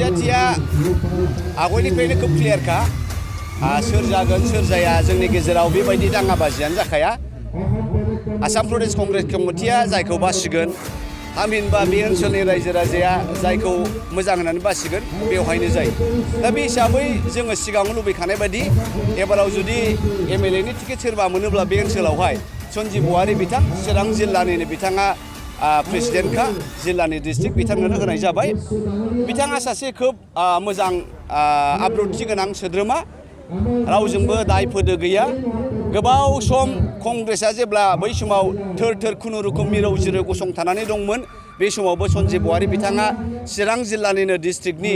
नुजाथिया आगोलनिफ्रायनो खोब क्लियारखा सोर जागोन सोर जाया जोंनि गेजेराव बेबायदि दाङाबाजियानो जाखाया आसाम प्रदेश कंग्रेस कमिटिया जायखौ बासिगोन थामहिनबा बे ओनसोलनि रायजो राजाया जायखौ मोजां होननानै बासिगोन बेवहायनो जायो दा बे हिसाबै जोङो सिगाङाव लुबैखानाय बायदि एबाराव जुदि एमएलएनि टिकेट सोरबा मोनोब्ला बे ओनसोलावहाय सन्जीब औवारी बिथां चिरां जिल्लानिनो बिथाङा प्रेसिडेन्टखा जिल्लानि डिस्ट्रिक्ट बिथांनो होनाय जाबाय बिथाङा सासे खोब मोजां आब्रुथि गोनां सोद्रोमा रावजोंबो दाय फोदो गैया गोबाव सम कंग्रेसआ जेब्ला बै समाव थोर थोर खुनुरुखुम मिरौ जिरौ गसंथानानै दंमोन बे समावबो सन्जीब औवारी बिथाङा चिरां जिल्लानिनो डिस्ट्रिक्टनि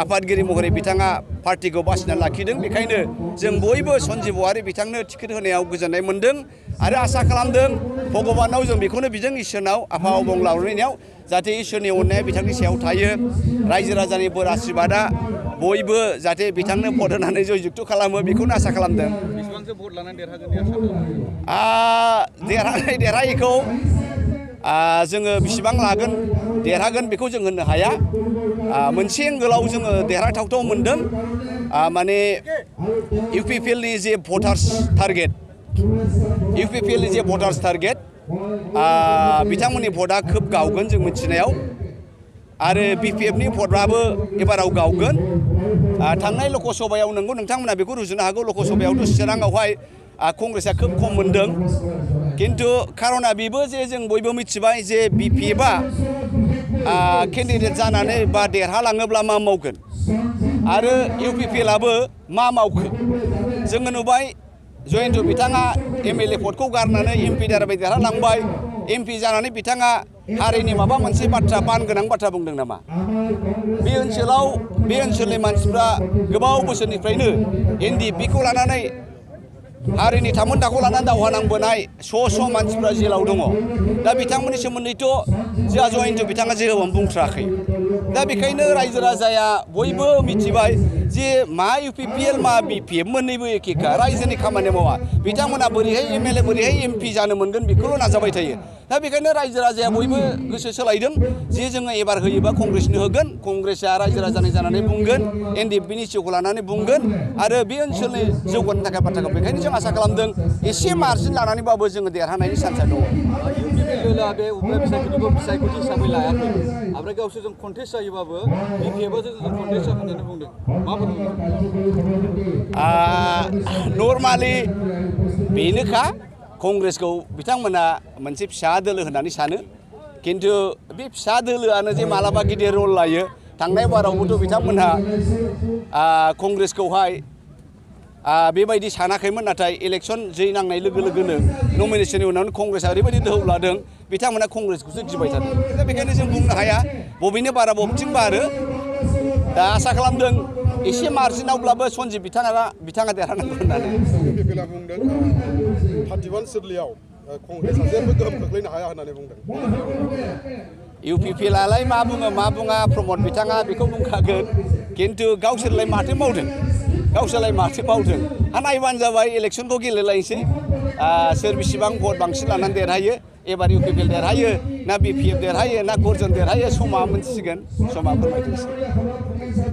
आफादगिरि महरै बिथाङा पार्टिखौ बासिना लाखिदों बेखायनो जों बयबो सन्जीब औवारी बिथांनो टिकेट होनायाव गोजोननाय मोन्दों आरो आसा खालामदों भगबानाव जों बेखौनो बिदों इसोरनाव आफा अबंलावरिनियाव जाहाथे इसोरनि अननाया बिथांनि सायाव थायो रायजो राजानि बोर आशीर्बादा बयबो जाहाथे बिथांनो भट होनानै जयजुक्त खालामो बेखौनो आसा खालामदों बेसेबांसो भट लानानै देरहागोन देरहायैखौ जोङो बेसेबां लागोन देरहागोन बेखौ जों होननो हाया मोनसे एंगोलाव जोङो देरहाथावथाव मोनदों माने इउपिपिएलनि जे भटार्स टारगेट बिथांमोननि भटआ खोब गावगोन जों मिथिनायाव आरो बिपिएफनि भटआबो एबाराव गावगोन थांनाय लकसभायाव नंगौ नोंथांमोना बेखौ रुजुनो हागौ लकसभायावथ' चिराङावहाय कंग्रेसआ खोब खम मोनदों किन्तु खारना बेबो जे जों बयबो मिथिबाय जे बिपिएफआ केन्डिडेट जानानै बा देरहालाङोब्ला मा मावगोन आरो इउपिपिएलआबो मा मावखो जोङो नुबाय जयन्त बिथाङा एमएलए भटखौ गारनानै एमपि दाराबाय देरहालांबाय एमपि जानानै बिथाङा हारिनि माबा मोनसे बाथ्रा बान गोनां बाथ्रा बुंदों नामा बे ओनसोलनि मानसिफ्रा गोबाव बोसोरनिफ्रायनो एनडिएफबिखौ लानानै हारिनि थामोनथाखौ लानानै दावहा नांबोनाय स' मानसिफ्रा जेलाव दङ दा बिथांमोननि सोमोन्दैथ' जोंहा जयन्त बिथाङा जेरावबो बुंथ्राखै दा बेखायनो रायजो राजाया बयबो मिथिबाय जे मा इउपिपिएल मा बिपिएफ मोन्नैबो एखेखा रायजोनि खामानि मावा बिथांमोना बोरैहाय एमएलए बोरैहाय एमपि जानो मोनगोन बेखौल' नाजाबाय थायो दा बेखायनो रायजो राजाया बयबो गोसो सोलायदों जे जोङो एबार होयोबा कंग्रेसनो होगोन कंग्रेसआ रायजो राजानि जानानै बुंगोन एनडिएफबिनि सिअ'खौ लानानै बुंगोन आरो बे ओनसोलनि जौगानो थाखाय बाथ्राखौ बेखायनो जों आसा खालामदों एसे मार्जिन लानानैबाबो जोङो देरहानायनि चान्सआ दङ इउपिपिएलआ बे उफ्रा बिसायख'थि हिसाबै लायाखै ओमफ्राय गावसोरजों कन्टेस्ट जायोबाबो बिपिएफआ जों कन्टेस्ट जागोन होननानै बुंदों माबोरै नर्मालि बेनोखा कंग्रेसखौ बिथांमोना मोनसे फिसा दोलो होननानै सानो किन्तु बे फिसा दोलोआनो जे मालाबा गिदिर रल लायो थांनाय बारावबोथ' बिथांमोनहा कंग्रेसखौहाय बेबायदि सानाखैमोन नाथाय इलेक्सन जै नांनाय लोगो लोगोनो नमिनेशननि उनावनो कंग्रेसआ ओरैबायदि दोहौ लादों बिथांमोना कंग्रेसखौसो गिबाय थादों दा बेखायनो जों बुंनो हाया बबेनो बारा बबेथिं बारो दा आसा खालामदों एसे मार्जिनावब्लाबो सन्जीब बिथाङा देरहानांगौ होननानै इउपिपिएलआ बुंदों 31 सिदलियाव कंग्रेसआ जेबो गोहोम खोख्लैनो हाया होननानै बुंदों इउपिपिएलआलाय मा बुङो मा बुङा प्रमद बिथाङा बेखौ बुंखागोन किन्तु गावसोरलाय माथो मावदों नायबानो जाबाय इलेक्सनखौ गेलेलायनोसै सोर बेसेबां भट बांसिन लानानै देरहायो एबार इउपिपिएल देरहायो ना बिपिएफ देरहायो ना गर्जन देरहायो समा मोनथिसिगोन समा फोरमायथोंसै